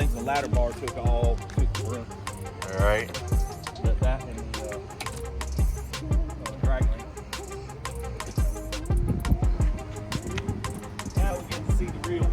think the ladder bar took the room. All right. But that and the drag link. Now we get to see the real.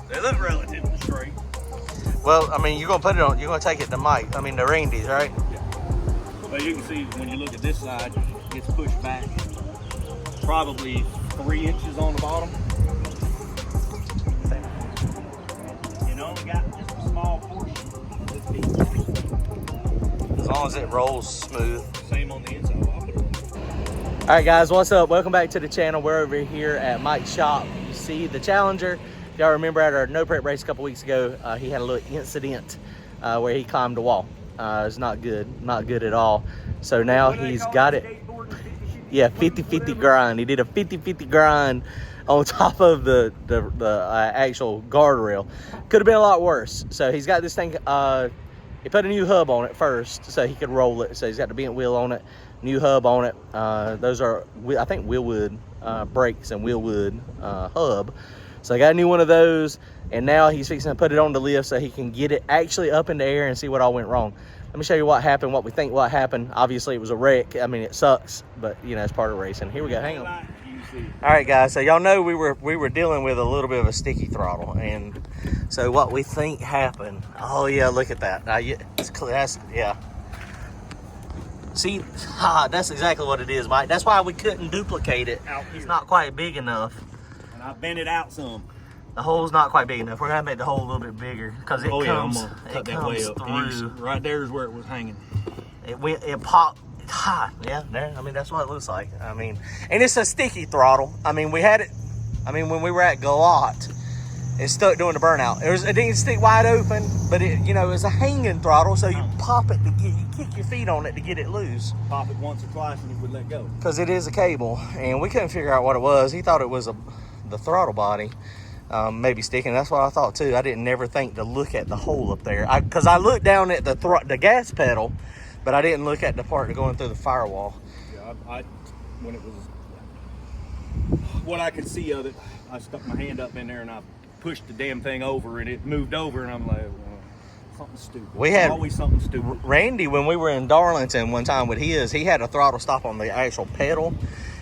They look relatively straight. Well, I mean, you're gonna put it on. You're gonna take it to Mike. I mean, the Randy's, right? Yeah. Well, you can see when you look at this side, it's pushed back probably 3 inches on the bottom. It only got just a small portion. As long as it rolls smooth. Same on the inside. I'll put it on. All right, guys, what's up? Welcome back to the channel. We're over here at Mike's shop. You see the Challenger. If y'all remember at our no prep race a couple weeks ago, he had a little incident where he climbed a wall. It's not good at all. So now he's got it. Yeah, 50-50 grind. He did a 50-50 grind on top of the actual guardrail. Could have been a lot worse. So he's got this thing. He put a new hub on it first so he could roll it. So he's got the bent wheel on it, new hub on it. Those are, I think, Willwood brakes and Willwood hub. So I got a new one of those, and now he's fixing to put it on the lift so he can get it actually up in the air and see what all went wrong. Let me show you what happened, what we think what happened. Obviously, it was a wreck. I mean, it sucks, but, you know, it's part of racing. Here we go. Hang on. All right, guys. So y'all know we were dealing with a little bit of a sticky throttle, and so what we think happened. Oh yeah, look at that. It's clear. Yeah. See, that's exactly what it is, Mike. That's why we couldn't duplicate it. It's not quite big enough. And I bent it out some. The hole's not quite big enough. We're gonna make the hole a little bit bigger because it comes. I'm gonna cut that way up. Through. Right there is where it was hanging. It popped. Yeah, there. I mean, that's what it looks like. I mean, and it's a sticky throttle. I mean, we had it. I mean, when we were at Galot, it stuck during the burnout. It didn't stick wide open, but it, you know, it's a hanging throttle, so you pop it you kick your feet on it to get it loose. Pop it once or twice and it would let go. Because it is a cable, and we couldn't figure out what it was. He thought it was the throttle body. Maybe sticking. That's what I thought too. I didn't never think to look at the hole up there. Because I looked down at the gas pedal, but I didn't look at the part going through the firewall. Yeah, when it was what I could see of it, I stuck my hand up in there and I pushed the damn thing over, and it moved over, and I'm like, well, something stupid. We had always something stupid. Randy, when we were in Darlington one time with his, he had a throttle stop on the actual pedal.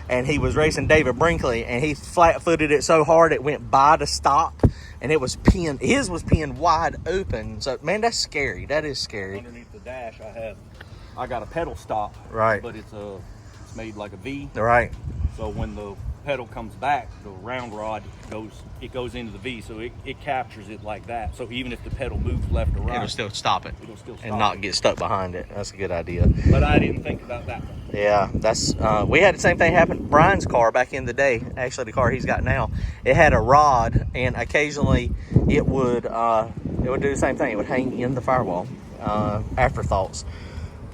And he was racing David Brinkley, and he flat-footed it so hard it went by the stop, and it was pinned. His was pinned wide open. So, man, that's scary. That is scary. Underneath the dash, I got a pedal stop. Right. But it's made like a V. Right. So when the pedal comes back, the round rod goes into the V, so it captures it like that. So even if the pedal moves left or right, it'll still stop it. It'll still stop and not get stuck behind it. That's a good idea. But I didn't think about that one. Yeah, that's we had the same thing happen. Brian's car back in the day, actually the car he's got now, it had a rod, and occasionally it would do the same thing. It would hang in the firewall. Afterthoughts.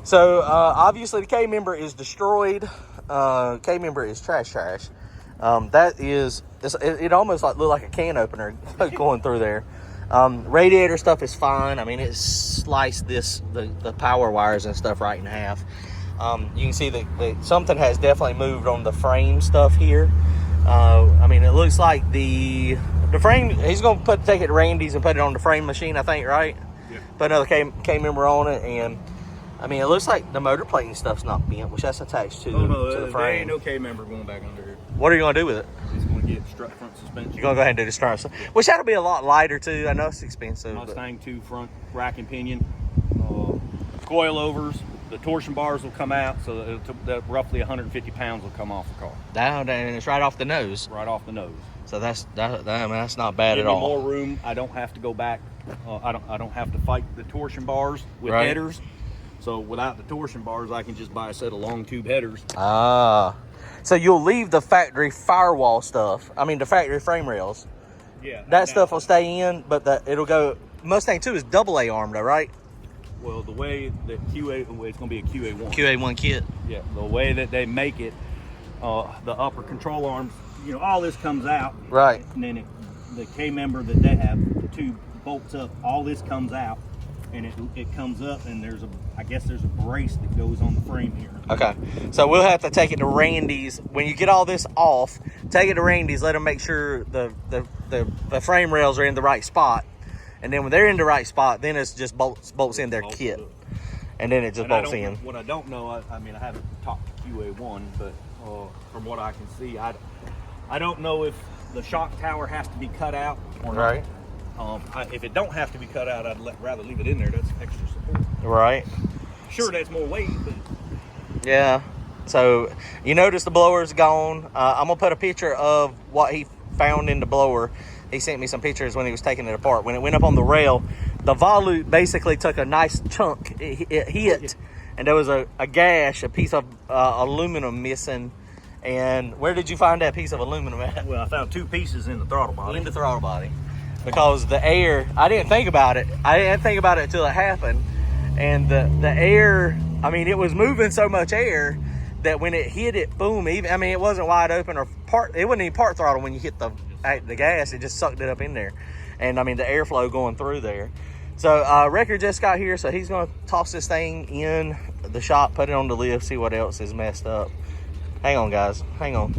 So obviously the K member is destroyed. K member is trash. That is, it almost looked like a can opener going through there. Radiator stuff is fine. I mean, it sliced the power wires and stuff right in half. You can see that something has definitely moved on the frame stuff here. I mean, it looks like the frame, he's going to take it to Randy's and put it on the frame machine, I think, right? Yeah. Put another K member on it, and I mean, it looks like the motor plate and stuff's not bent, which that's attached to, to the frame. There ain't no K member going back under here. What are you going to do with it? Just going to get strut front suspension. You're going to go ahead and do the strut, which that'll be a lot lighter too. I know it's expensive. Mustang 2 front rack and pinion, coilovers. The torsion bars will come out, so that roughly 150 pounds will come off the car. Down, and it's right off the nose. Right off the nose. So that's not bad Give at me all. more room. I don't have to go back. I don't have to fight the torsion bars with headers. So without the torsion bars, I can just buy a set of long tube headers. So you'll leave the factory firewall stuff. I mean, the factory frame rails. Yeah. That stuff will stay in, but it'll go. Mustang 2 is AA arm though, right? Well, the way that it's going to be a QA1. QA1 kit. Yeah, the way that they make it, the upper control arms, you know, all this comes out. Right. And then the K member that they have, the tube bolts up, all this comes out, and it comes up, and there's I guess there's a brace that goes on the frame here. Okay, so we'll have to take it to Randy's. When you get all this off, take it to Randy's, let them make sure the frame rails are in the right spot. And then when they're in the right spot, then it's just bolts in their kit. And then it just bolts in. What I don't know, I mean, I haven't talked to QA1, but from what I can see, I don't know if the shock tower has to be cut out or not. Right. If it don't have to be cut out, I'd rather leave it in there. That's extra support. Right. Sure, that's more weight, but... Yeah. So, you notice the blower's gone. I'm going to put a picture of what he found in the blower. He sent me some pictures when he was taking it apart. When it went up on the rail, the volute basically took a nice chunk. It hit, and there was a gash, a piece of aluminum missing. And where did you find that piece of aluminum at? Well, I found 2 pieces in the throttle body. In the throttle body. Because the air, I didn't think about it. I didn't think about it until it happened. And the air, I mean, it was moving so much air that when it hit it, boom, even, I mean, it wasn't wide open or it wasn't even part throttle when you hit the gas. It just sucked it up in there. And I mean, the airflow going through there. So Wrecker just got here, so he's gonna toss this thing in the shop, put it on the lift, see what else is messed up. Hang on, guys, hang on.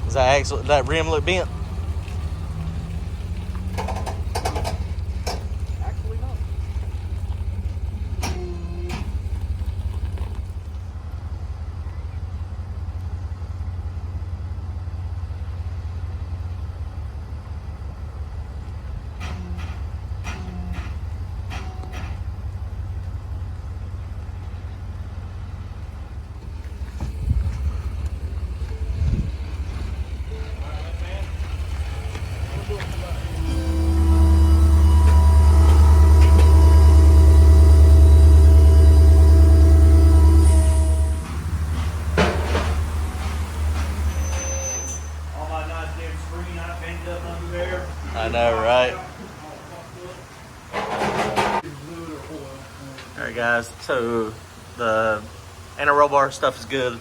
Is that axle, that rim look bent? Actually, no. I know, right? Alright guys, so the anti-roll bar stuff is good.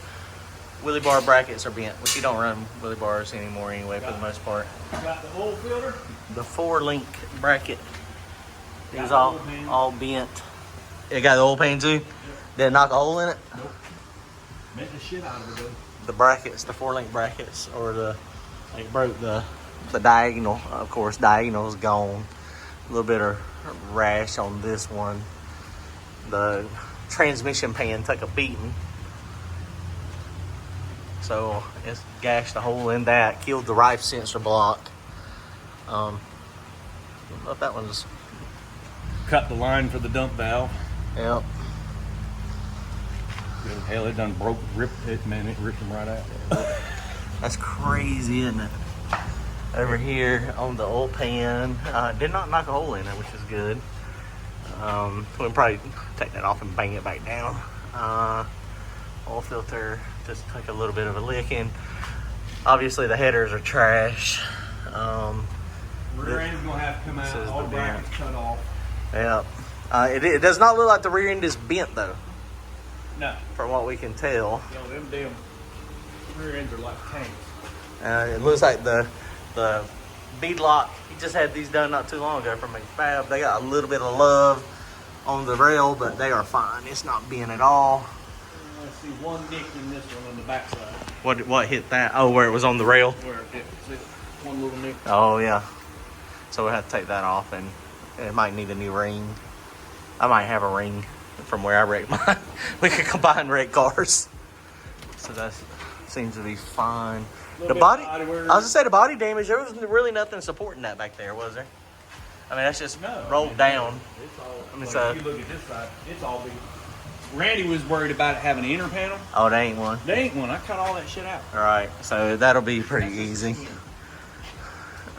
Wheelie bar brackets are bent, which you don't run wheelie bars anymore anyway for the most part. Got the oil filter? The 4-link bracket is all bent. It got the oil pan too? Did it knock a hole in it? Nope. Meant the shit out of it though. The brackets, the 4-link brackets, or it broke the diagonal. Of course, diagonal is gone. A little bit of rash on this one. The transmission pan took a beating, so it's gashed a hole in that. Killed the rifle sensor block. I don't know if that one's Cut the line for the dump valve. Yep. Hell, it done ripped it, man. It ripped them right out. That's crazy, isn't it? Over here on the oil pan, did not knock a hole in it, which is good. We'll probably take that off and bang it back down. Oil filter just took a little bit of a licking. Obviously the headers are trash. Rear end's gonna have to come out. All the brackets cut off. Yep. It does not look like the rear end is bent though. No. From what we can tell. You know, them damn rear ends are like tanks. It looks like the bead lock, he just had these done not too long ago from McFab. They got a little bit of love on the rail, but they are fine. It's not bent at all. I see one nick in this one on the backside. What hit that? Oh, where it was on the rail? Where it hit. See, one little nick. Oh, yeah. So we'll have to take that off, and it might need a new ring. I might have a ring from where I wrecked mine. We could combine wreck cars. So that seems to be fine. The body, I was gonna say the body damage, there was really nothing supporting that back there, was there? I mean, that's just rolled down. It's all, I mean, if you look at this side, it's all big. Randy was worried about it having an inner panel. Oh, there ain't one. There ain't one. I cut all that shit out. All right, so that'll be pretty easy.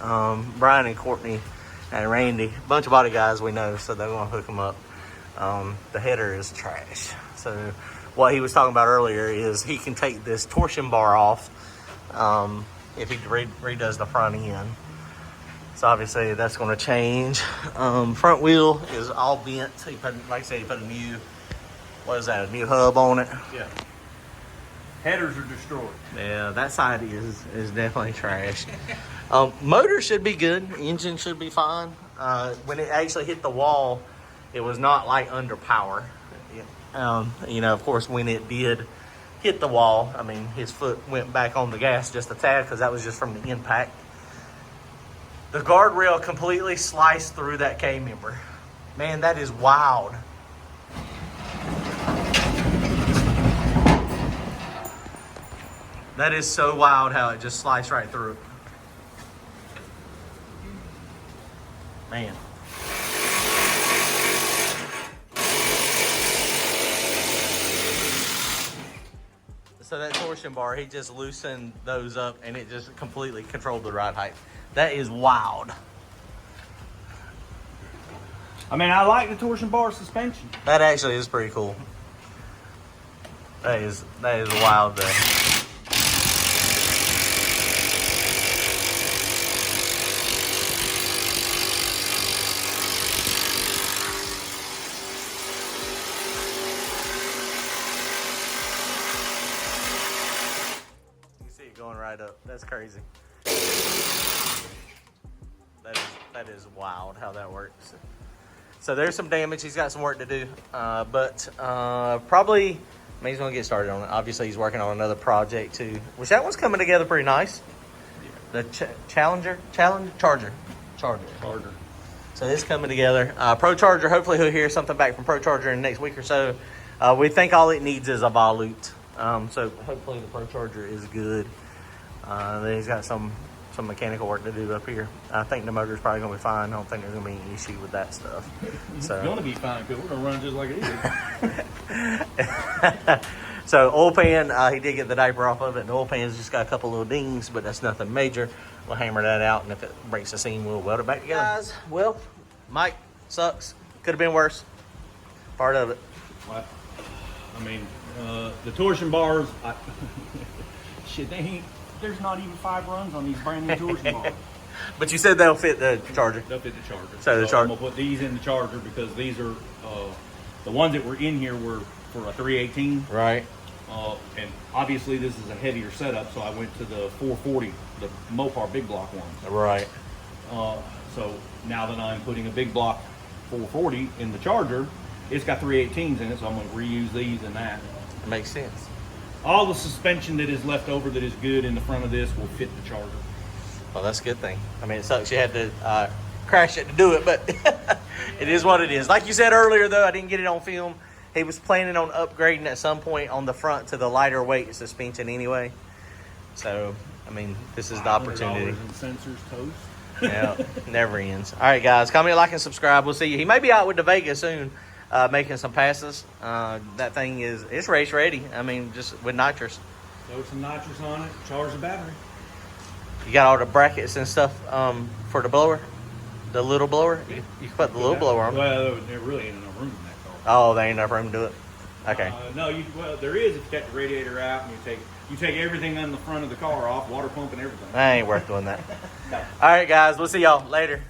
Brian and Courtney and Randy, a bunch of body guys we know, so they're gonna hook them up. The header is trash. So what he was talking about earlier is he can take this torsion bar off if he redoes the front end. So obviously that's going to change. Front wheel is all bent. He put, like I said, he put a new, what is that, a new hub on it. Yeah. Headers are destroyed. Yeah, that side is definitely trash. Motor should be good. Engine should be fine. When it actually hit the wall, it was not like under power. You know, of course, when it did hit the wall, I mean, his foot went back on the gas just a tad because that was just from the impact. The guardrail completely sliced through that K-member. Man, that is wild. That is so wild how it just sliced right through it. Man. So that torsion bar, he just loosened those up and it just completely controlled the ride height. That is wild. I mean, I like the torsion bar suspension. That actually is pretty cool. That is wild there. Going right up. That's crazy. That is wild how that works. So there's some damage. He's got some work to do, but probably, I mean, he's gonna get started on it. Obviously, he's working on another project too, which that one's coming together pretty nice. The Charger. So it's coming together. Pro Charger. Hopefully, he'll hear something back from Pro Charger in the next week or so. We think all it needs is a volute. So hopefully the Pro Charger is good. Then he's got some mechanical work to do up here. I think the motor's probably going to be fine. I don't think there's going to be any issue with that stuff. It's going to be fine because we're going to run just like it is. So oil pan, he did get the diaper off of it. The oil pan's just got a couple little dings, but that's nothing major. We'll hammer that out, and if it breaks the seam, we'll weld it back together. Guys, well, Mike, sucks. Could have been worse. Part of it. Well, I mean, the torsion bars, shit, there's not even 5 runs on these brand new torsion bars. But you said they'll fit the Charger. They'll fit the Charger. So the Charger. I'm gonna put these in the Charger because these are the ones that were in here were for a 318. Right. And obviously this is a heavier setup, so I went to the 440, the Mopar big block ones. Right. So now that I'm putting a big block 440 in the Charger, it's got 318s in it, so I'm going to reuse these and that. It makes sense. All the suspension that is left over that is good in the front of this will fit the Charger. Well, that's a good thing. I mean, it sucks you had to crash it to do it, but it is what it is. Like you said earlier, though, I didn't get it on film. He was planning on upgrading at some point on the front to the lighter weight suspension anyway. So, I mean, this is the opportunity. $500 in sensors toast. Yeah, never ends. All right, guys, comment, like, and subscribe. We'll see you. He may be out with the Vega soon, making some passes. That thing it's race ready. I mean, just with nitrous. Throw some nitrous on it, charge the battery. You got all the brackets and stuff for the blower, the little blower. You can put the little blower on. Well, there really ain't enough room in that car. Oh, there ain't enough room to do it. Okay. No, well, there is if you take the radiator out and you take everything on the front of the car off, water pump and everything. I ain't worth doing that. All right, guys, we'll see y'all later.